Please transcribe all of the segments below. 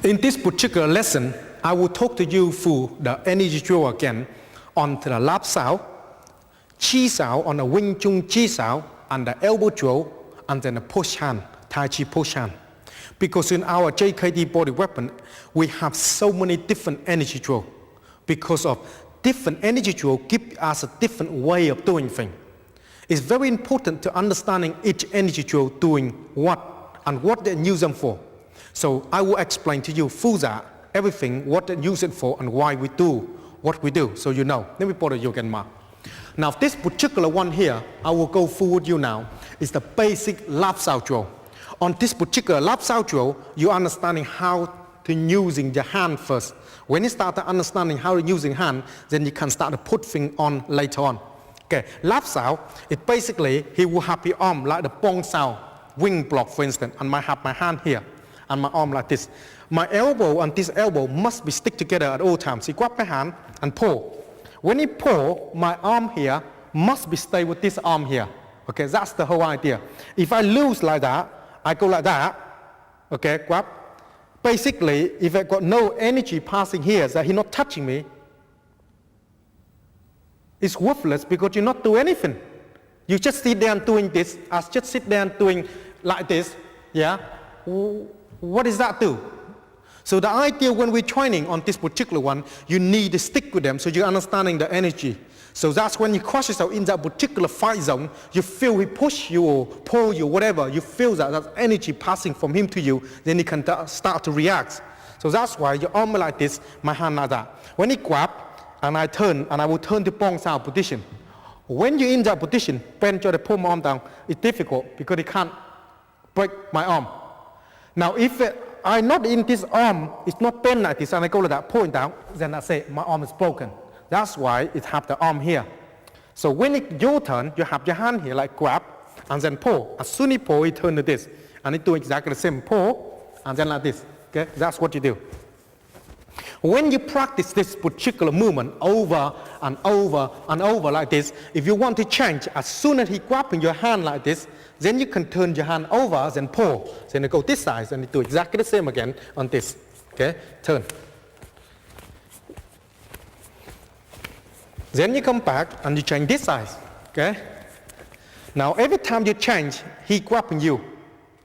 In this particular lesson, I will talk to you through the energy drill again on the lap sao, chi sao on the Wing Chun chi sao, and the elbow drill, and then the push hand, Tai Chi push hand. Because in our JKD body weapon, we have so many different energy drill. Because of different energy drill give us a different way of doing things. It's very important to understanding each energy drill doing what and what they use them for. So I will explain to you through that everything, what they use it for and why we do what we do, so you know. Let me put you again, Mark. Now this particular one here, I will go through with you now, is the basic lap sao drill. On this particular lap sao drill, you're understanding how to using the hand first. When you start understanding how to using hand, then you can start to put things on later on. Okay, lap sao, it basically, he will have the arm like the bong sao, wing block for instance, and I have my hand here, and my arm like this. My elbow and this elbow must be stick together at all times. He grab my hand and pull. When he pull, my arm here must be stay with this arm here. Okay, that's the whole idea. If I lose like that, I go like that, okay, grab. Basically, if I got no energy passing here, that he's not touching me, it's worthless because you not do anything. You just sit there and doing this, I just sit there and doing like this, yeah? What does that do? So the idea when we're training on this particular one, you need to stick with them so you're understanding the energy. So that's when you cross yourself in that particular fight zone, you feel he push you or pull you, whatever, you feel that energy passing from him to you, then you can start to react. So that's why your arm like this, my hand like that. When he grab, and I turn, and I will turn to bong sao position. When you're in that position, Ben try to pull my arm down, it's difficult because he can't break my arm. Now if I'm not in this arm, it's not bent like this, and I go like that, pulling down, then I say my arm is broken. That's why it have the arm here. So when it's your turn, you have your hand here, like grab, and then pull. As soon as you pull, you turn to this. And you do exactly the same, pull, and then like this. Okay, that's what you do. When you practice this particular movement over and over and over like this, if you want to change, as soon as he grabbing your hand like this, then you can turn your hand over, then pull. Then you go this side, and you do exactly the same again on this. Okay, turn. Then you come back and you change this side. Okay. Now every time you change, he grabbing you.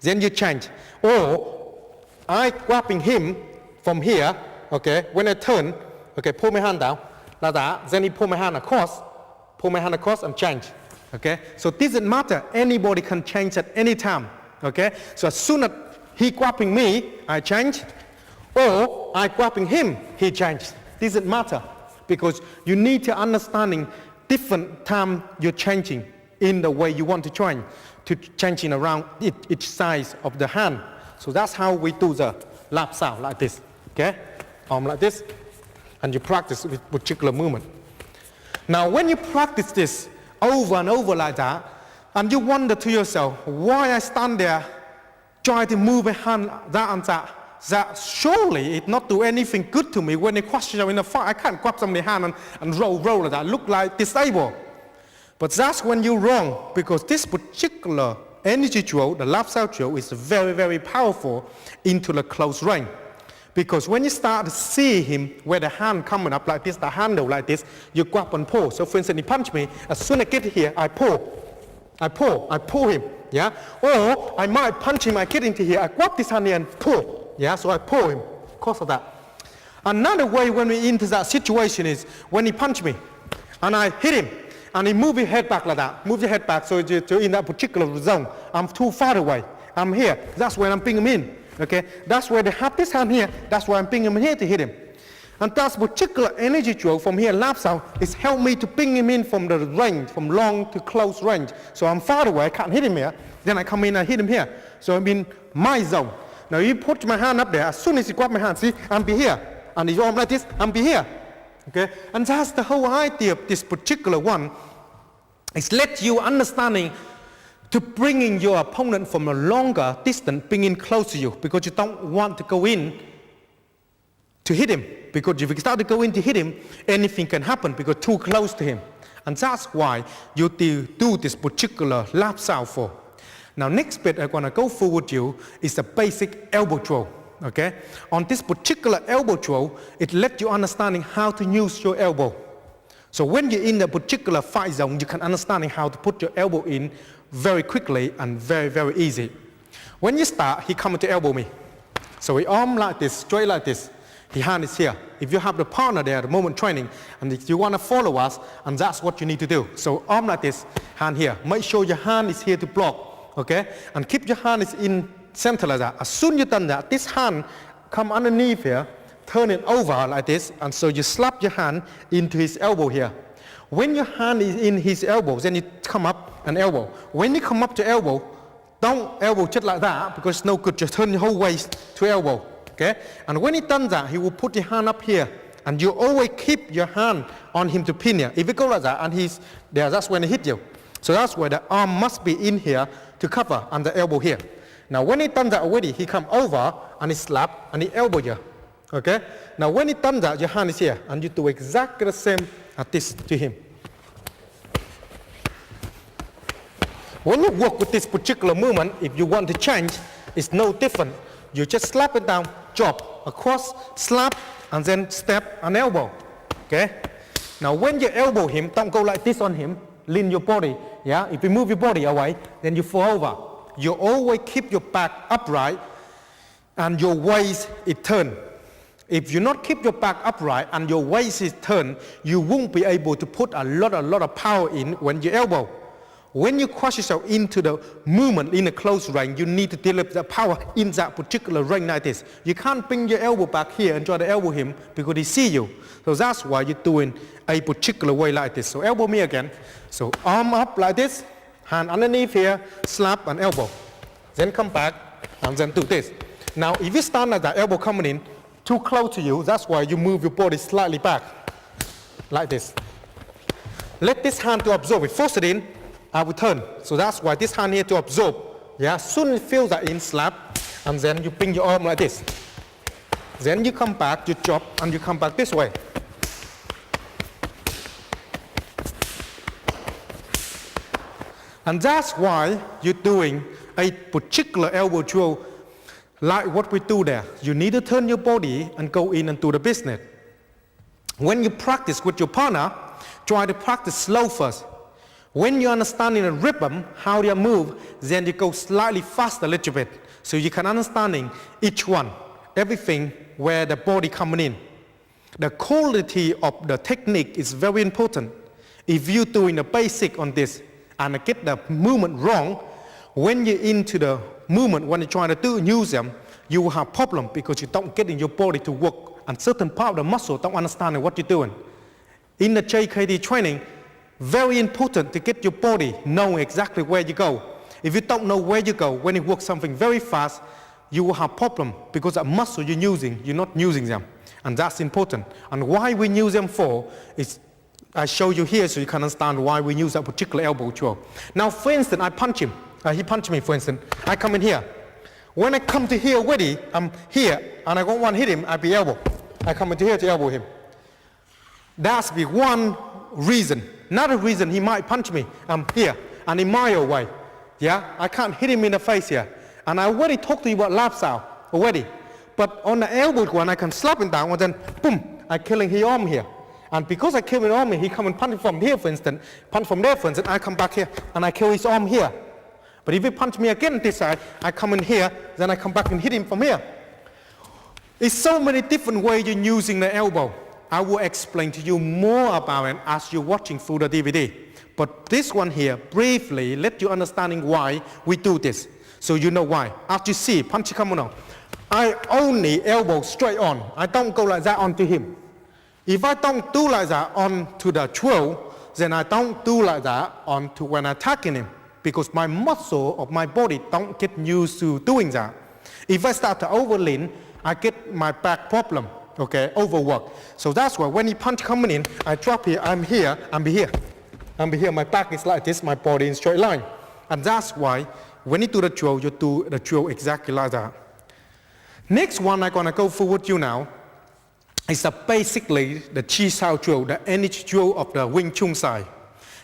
Then you change. Or I grabbing him from here. Okay, when I turn, okay, pull my hand down, like that, then he pull my hand across and change. Okay, so it doesn't matter, anybody can change at any time. Okay, so as soon as he grabbing me, I change, or I grabbing him, he change. Doesn't matter, because you need to understanding different time you're changing in the way you want to train, to changing around each size of the hand. So that's how we do the lap sao like this. Okay. Arm like this, and you practice with particular movement. Now when you practice this over and over like that, and you wonder to yourself, why I stand there, try to move a hand that and that surely it not do anything good to me when they question you in a fight. I can't grab somebody's hand and roll like that, look like disabled. But that's when you're wrong, because this particular energy drill, the lap sao drill, is very, very powerful into the close range. Because when you start to see him, where the hand coming up like this, the handle like this, you grab and pull. So for instance, he punch me, as soon as I get here, I pull him, yeah? Or I might punch him, I get into here, I grab this hand here and pull, yeah? So I pull him, because of that. Another way when we're into that situation is when he punch me, and I hit him, and he move his head back like that, move your head back, so you're in that particular zone. I'm too far away, I'm here, that's when I'm bringing him in. Okay, that's where they have this hand here, that's why I'm bringing him here to hit him. And that particular energy drill from here, lap sao, is help me to bring him in from the range, from long to close range. So I'm far away, I can't hit him here, then I come in and hit him here. So I'm in my zone. Now you put my hand up there, as soon as you grab my hand, see, I'm be here. And if you arm like this, I'm be here. Okay, and that's the whole idea of this particular one, is let you understanding to bringing your opponent from a longer distance, bringing close to you, because you don't want to go in to hit him. Because if you start to go in to hit him, anything can happen because too close to him. And that's why you do this particular lap sao for. Now next bit I'm going to go through with you is the basic elbow drill. Okay? On this particular elbow throw, it lets you understanding how to use your elbow. So when you're in a particular fight zone, you can understanding how to put your elbow in very quickly and very, very easy. When you start, he comes to elbow me. So he arm like this, straight like this. His hand is here. If you have the partner there at the moment training, and if you want to follow us, and that's what you need to do. So arm like this, hand here. Make sure your hand is here to block, okay? And keep your hand is in center like that. As soon as you've done that, this hand come underneath here, turn it over like this, and so you slap your hand into his elbow here. When your hand is in his elbow, then you come up and elbow. When you come up to elbow, don't elbow just like that, because it's no good. Just turn your whole waist to elbow, okay? And when he done that, he will put your hand up here, and you always keep your hand on him to pin here. If you go like that, and he's there, that's when he hit you. So that's why the arm must be in here to cover, and the elbow here. Now when he done that already, he come over, and he slap, and he elbow you, okay? Now when he done that, your hand is here, and you do exactly the same as this to him. When you work with this particular movement, if you want to change, it's no different. You just slap it down, drop, across, slap, and then step and elbow, okay? Now when you elbow him, don't go like this on him, lean your body, yeah? If you move your body away, then you fall over. You always keep your back upright, and your waist is turned. If you not keep your back upright and your waist is turned, you won't be able to put a lot of power in when you elbow. When you cross yourself into the movement in a close range, you need to develop the power in that particular range like this. You can't bring your elbow back here and try to elbow him because he see you. So that's why you're doing a particular way like this. So elbow me again. So arm up like this, hand underneath here, slap and elbow. Then come back and then do this. Now if you stand like that, elbow coming in too close to you, that's why you move your body slightly back like this. Let this hand to absorb it. Force it in. I will turn. So that's why this hand here to absorb. Yeah, soon you feel that in, slap, and then you bring your arm like this. Then you come back, you drop, and you come back this way. And that's why you're doing a particular elbow throw like what we do there. You need to turn your body and go in and do the business. When you practice with your partner, try to practice slow first. When you understand in a rhythm how they move, then you go slightly faster a little bit. So you can understanding each one, everything where the body coming in. The quality of the technique is very important. If you're doing the basic on this and get the movement wrong, when you're into the movement, when you're trying to use them, you will have problem because you don't get in your body to work and certain part of the muscle don't understand what you're doing. In the JKD training, very important to get your body knowing exactly where you go. If you don't know where you go, when you work something very fast, you will have problem because that muscle you're using, you're not using them. And that's important. And why we use them for is, I show you here so you can understand why we use that particular elbow throw. Now, for instance, I punch him. He punched me, for instance. I come in here. When I come to here already, I'm here, and I don't want to hit him, I be elbow. I come into here to elbow him. That's the one reason. Another reason he might punch me, I'm here, and in my way. Yeah, I can't hit him in the face here. And I already talked to you about lap style already. But on the elbow one, I can slap him down, and then boom, I killing his arm here. And because I kill his arm, he come and punch from here, for instance, punch from there, for instance, I come back here, and I kill his arm here. But if he punch me again this side, I come in here, then I come back and hit him from here. There's so many different ways you're using the elbow. I will explain to you more about it as you're watching through the DVD. But this one here, briefly, let you understanding why we do this. So you know why. As you see, punch coming on. I only elbow straight on. I don't go like that onto him. If I don't do like that onto the throw, then I don't do like that onto when attacking him. Because my muscle of my body don't get used to doing that. If I start to overlean, I get my back problem. Okay, overwork. So that's why when he punch coming in, I drop here, I'm here, I'm here. I'm here, my back is like this, my body in straight line. And that's why when you do the throw, you do the throw exactly like that. Next one I'm gonna go through with you now is basically the chi sao throw, the energy throw of the Wing Chun side.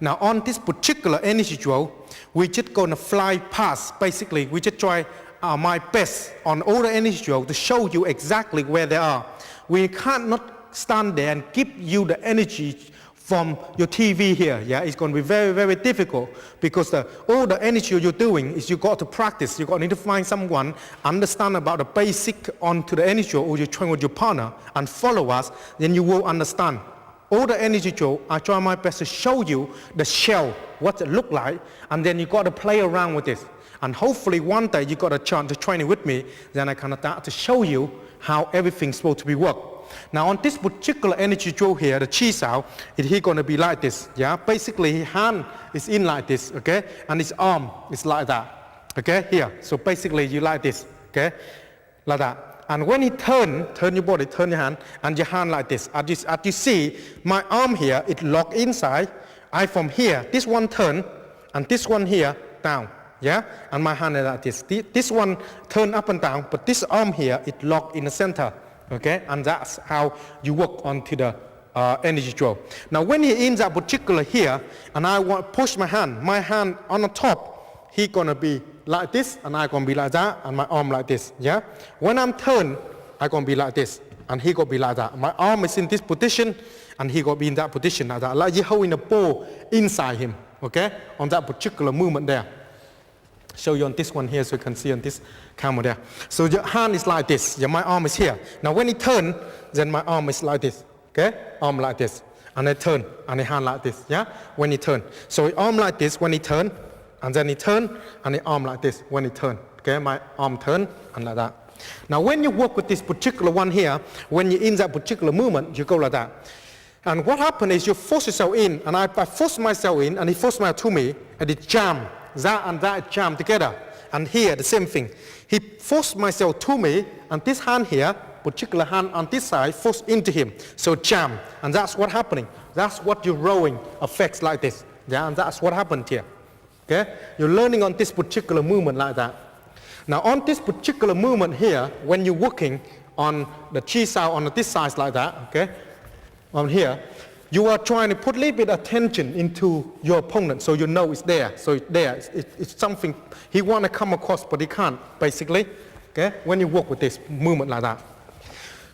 Now on this particular energy throw, we just gonna fly past, basically we just try my best on all the energy drill to show you exactly where they are. We cannot stand there and give you the energy from your TV here. Yeah, it's going to be very, very difficult because all the energy you're doing is you got to practice. You got to need to find someone, understand about the basic onto the energy drill, or you train with your partner and follow us, then you will understand. All the energy drill, I try my best to show you the shell, what it look like, and then you got to play around with it. And hopefully one day you got a chance to train it with me, then I can start to show you how everything's supposed to be worked. Now on this particular energy drill here, the chi sao, he's going to be like this. Yeah, basically his hand is in like this, okay, and his arm is like that, okay, here. So basically you like this, okay, like that. And when he turn your body, turn your hand, and your hand like this. As you see, my arm here, it locked inside. I from here, this one turn, and this one here down. Yeah, and my hand is like this. This one turn up and down, but this arm here, it locked in the center. Okay, and that's how you work onto the energy drill. Now when he in that particular here, and I want to push my hand on the top, he gonna be like this, and I gonna be like that, and my arm like this. Yeah, when I'm turned, I gonna be like this, and he gonna be like that. My arm is in this position, and he gonna be in that position like that. Like you holding a ball inside him. Okay, on that particular movement there. Show you on this one here so you can see on this camera there. So your hand is like this. Yeah, my arm is here. Now when he turn, then my arm is like this. Okay, arm like this, and I turn, and the hand like this. Yeah, when he turn. So arm like this when he turn, and then he turn, and the arm like this when he turn. Okay, my arm turn and like that. Now when you work with this particular one here, when you're in that particular movement, you go like that. And what happens is you force yourself in, and I force myself in, and he forced myself to me, and it jam. That and that jam together. And here, the same thing. He forced myself to me, and this hand here, particular hand on this side, forced into him. So jam. And that's what's happening. That's what your rowing affects like this. Yeah, and that's what happened here. Okay? You're learning on this particular movement like that. Now on this particular movement here, when you're working on the chi sao on this side like that, okay? On here, you are trying to put a little bit of attention into your opponent so you know it's there. So it's there. It's something he want to come across, but he can't, basically. Okay? When you work with this movement like that.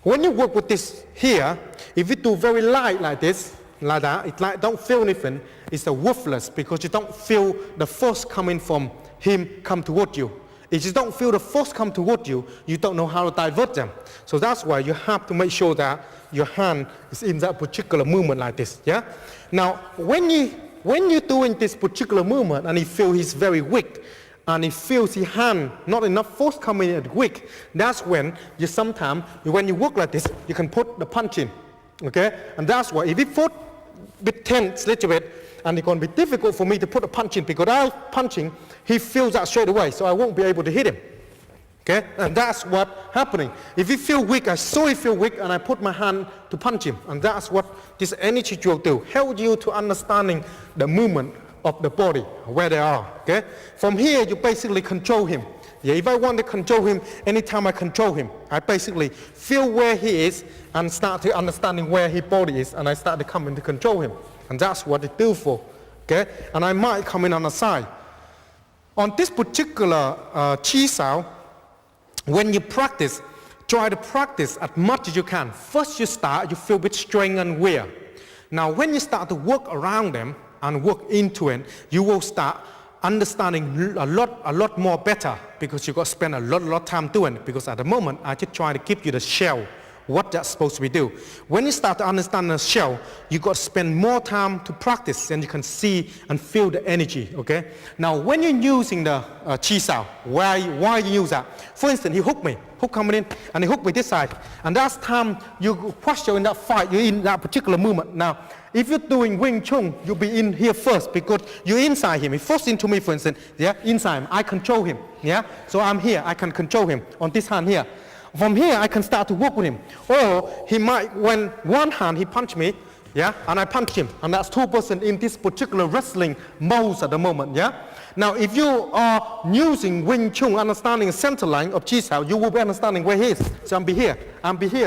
When you work with this here, if you do very light like this, like that, it's like don't feel anything, it's worthless because you don't feel the force coming from him come toward you. If you don't feel the force come toward you, you don't know how to divert them. So that's why you have to make sure that your hand is in that particular movement like this. Yeah. Now, when you're doing this particular movement and you feel he's very weak, and he feels his hand not enough force coming in weak, that's when you sometimes when you work like this, you can put the punch in. Okay. And that's why if you put a bit tense, a little bit. And it's going to be difficult for me to put a punch in because I'm punching, he feels that straight away, so I won't be able to hit him. Okay? And that's what's happening. If you feel weak, I saw you feel weak, and I put my hand to punch him. And that's what this energy drill do. Help you to understanding the movement of the body, where they are. Okay? From here, you basically control him. Yeah, if I want to control him, anytime I control him, I basically feel where he is and start to understanding where his body is, and I start to come in to control him. And that's what it do for, okay? And I might come in on the side. On this particular chi sao, when you practice, try to practice as much as you can. First you start, you feel a bit strained and weird. Now when you start to work around them and work into it, you will start understanding a lot more better because you got to spend a lot of time doing it. Because at the moment, I just try to give you the shell, what that's supposed to be do. When you start to understand the shell, you got to spend more time to practice, and you can see and feel the energy, okay? Now, when you're using the chi sao, why you use that? For instance, he hooked me, hook coming in, and he hooked me this side. And that's time you question in that fight, you're in that particular movement. Now, if you're doing Wing Chun, you'll be in here first because you're inside him. He forced into me, for instance, yeah, inside him. I control him, yeah? So I'm here, I can control him on this hand here. From here, I can start to work with him. Or he might, when one hand, he punch me, yeah, and I punch him. And that's 2% in this particular wrestling mode at the moment, yeah? Now, if you are using Wing Chun, understanding the center line of Chi Sao, you will be understanding where he is. So I'll be here,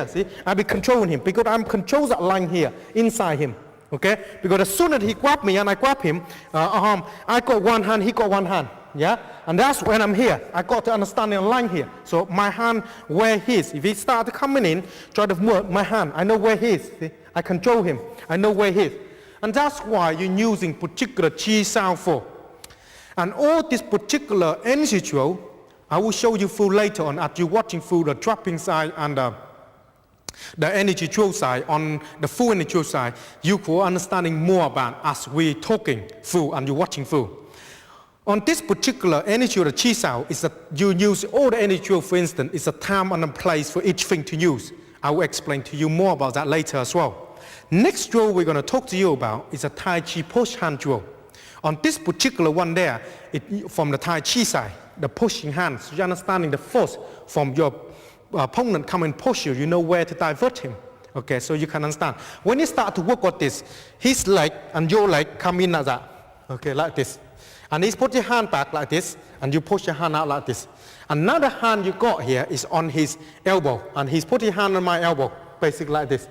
see? I'll be controlling him because I'm controlling that line here, inside him, okay? Because as soon as he grab me and I grab him, I got one hand, he got one hand. yeah? And that's when I'm here. I got to understand the line here. So my hand, where he is. If he starts coming in, try to move my hand. I know where he is. See? I control him. I know where he is. And that's why you're using particular chi sound for. And all this particular energy drill, I will show you full later on as you're watching through the dropping side and the energy drill side. On the full energy drill side, you will understanding more about as we talking through and you're watching through. On this particular energy, the chi sound, is that you use all the energy drill, for instance, it's a time and a place for each thing to use. I will explain to you more about that later as well. Next drill we're going to talk to you about is a Tai Chi push hand drill. On this particular one there, from the Tai Chi side, the pushing hands, so you're understanding the force from your opponent come and push you, you know where to divert him. Okay, so you can understand. When you start to work on this, his leg and your leg come in like that. Okay, like this. And he's put your hand back like this, and you push your hand out like this. Another hand you got here is on his elbow, and he's put his hand on my elbow, basically like this.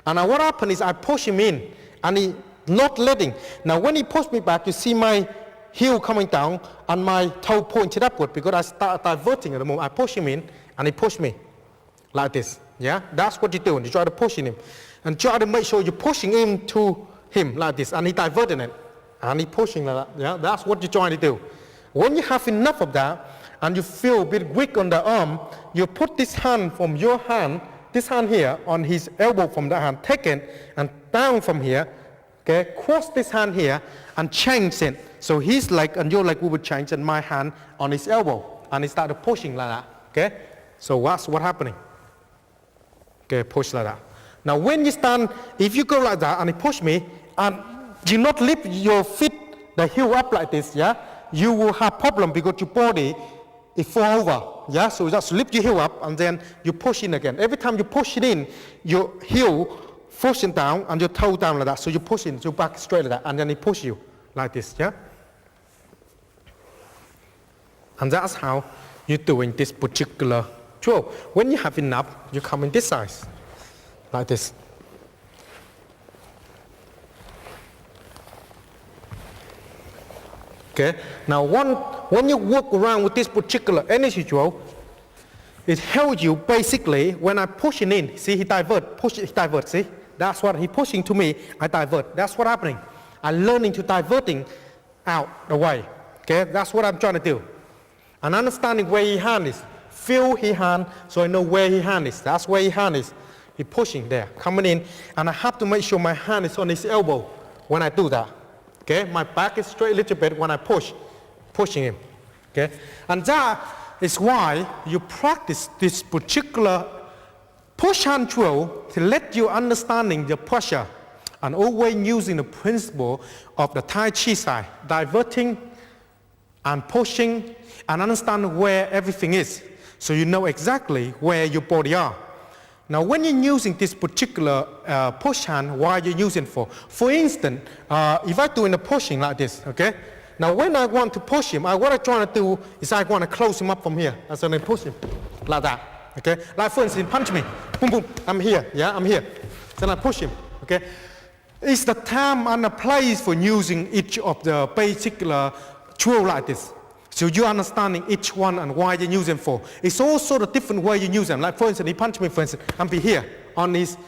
And now what happened is I push him in, and he not letting. Now when he pushed me back, you see my heel coming down, and my toe pointed upward, because I start diverting at the moment. I push him in, and he pushed me, like this. Yeah, that's what you're doing. You try to push him, and try to make sure you're pushing him to him, like this, and he diverting it. And he pushing like that, yeah? That's what you're trying to do. When you have enough of that, and you feel a bit weak on the arm, you put this hand from your hand, this hand here, on his elbow from the hand, take it, and down from here, okay? Cross this hand here, and change it. So his leg and your leg will change, and my hand on his elbow. And he started pushing like that, okay? So that's what's happening. Okay, push like that. Now when you stand, if you go like that, and he push me, and you not lift your feet, the heel up like this, yeah? You will have problem because your body, it fall over, yeah? So just lift your heel up and then you push in again. Every time you push it in, your heel pushing down and your toe down like that. So you push in, your back straight like that, and then it push you like this, yeah? And that's how you're doing this particular drill. When you have enough, you come in this size, like this. Okay. Now, when you walk around with this particular energy drill, it helps you basically when I push it in. See, he divert, push it, he divert. See, that's what he pushing to me. I divert. That's what's happening. I'm learning to diverting out the way. Okay, that's what I'm trying to do. And understanding where his hand is. Feel his hand, so I know where his hand is. That's where his hand is. He pushing there, coming in, and I have to make sure my hand is on his elbow when I do that. Okay, my back is straight a little bit when I pushing him. Okay, and that is why you practice this particular push hand drill to let you understanding the pressure, and always using the principle of the Tai Chi side, diverting and pushing, and understand where everything is, so you know exactly where your body are. Now, when you're using this particular push hand, what are you using for? For instance, if I'm doing the pushing like this, okay? Now, when I want to push him, what I'm trying to do is I want to close him up from here. So I push him like that, okay? Like, for instance, punch me, boom, boom, I'm here, yeah, I'm here. Then I push him, okay? It's the time and the place for using each of the particular drill like this. So you're understanding each one and why you use them for. It's also the different way you use them. Like for instance, he punched me, for instance, and be here on his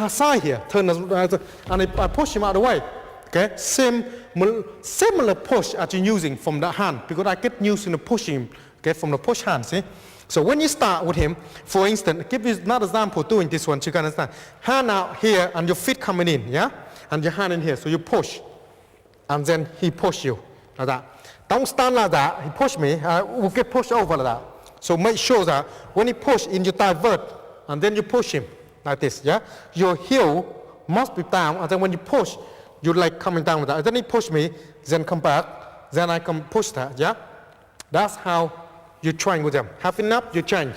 side here, turn and I push him out of the way. Okay, similar push as you're using from the hand, because I get used to pushing, okay, from the push hand. See, so when you start with him, for instance, give you another example doing this one, so you can understand. Hand out here and your feet coming in, yeah, and your hand in here, so you push, and then he push you like that. Don't stand like that. He pushed me. I will get pushed over like that. So make sure that when he push in, you divert, and then you push him like this. Yeah. Your heel must be down, and then when you push, your leg coming down with that. And then he push me, then come back, then I can push that. Yeah. That's how you train with them. Have enough, you change.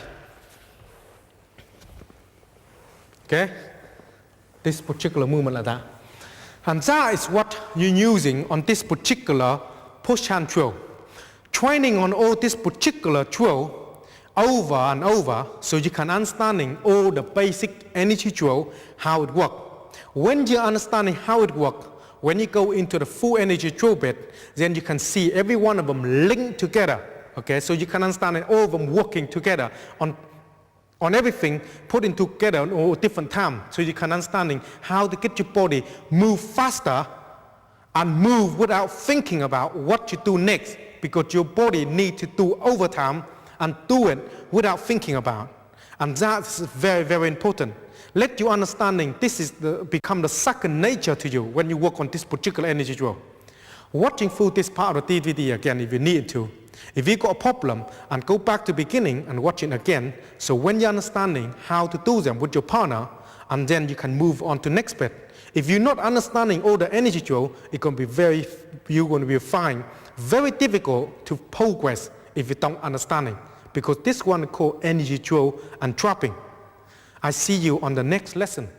Okay. This particular movement like that, and that is what you're using on this particular push hand drill. Training on all this particular drill over and over, so you can understanding all the basic energy drill, how it works. When you're understanding how it works, when you go into the full energy drill bit, then you can see every one of them linked together. Okay, so you can understand that all of them working together on everything, putting together at all different time. So you can understanding how to get your body move faster and move without thinking about what you do next, because your body needs to do overtime and do it without thinking about. And that's very, very important. Let your understanding, this is become the second nature to you when you work on this particular energy drill. Watching through this part of the DVD again if you need to. If you got a problem, and go back to the beginning and watch it again, so when you're understanding how to do them with your partner, and then you can move on to next bit. If you're not understanding all the energy drill, you're going to be fine. Very difficult to progress if you don't understanding, because this one is called energy drill and trapping. I see you on the next lesson.